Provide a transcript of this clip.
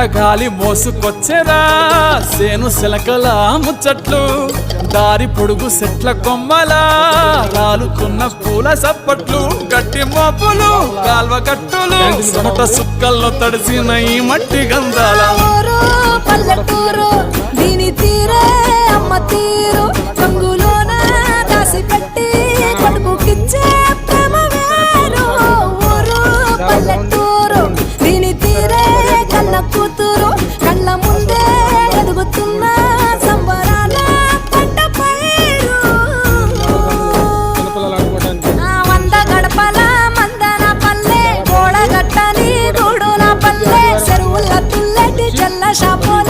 చల్లగాలి మోసుకొచ్చెరా సేను శిలకల ముచ్చట్లు దారి పొడుగు సెట్ల కొమ్మలా రాలుతున్న పూల సప్పట్లు గట్టి మోపులు కాల్వ కట్టులు సొంత సుక్కల్లో తడిసిన ఈ మట్టి గంధాల పల్లెటూరు దీని తీరే అమ్మ తీరు రంగులోన దాసి పెట్టి కడుపుకిచ్చే ప్రేమ వేరు ఊరు పల్లెటూరు దీని తీరే కళ్ళ కూతురు కళ్ళ ముందే ఎదుగుతున్న సంబరాల పంట పైరు వంద గడపల మందన పల్లె గోడగట్టని గూడుల పల్లె చెరువుల తుల్లటి జల్ల షాపుల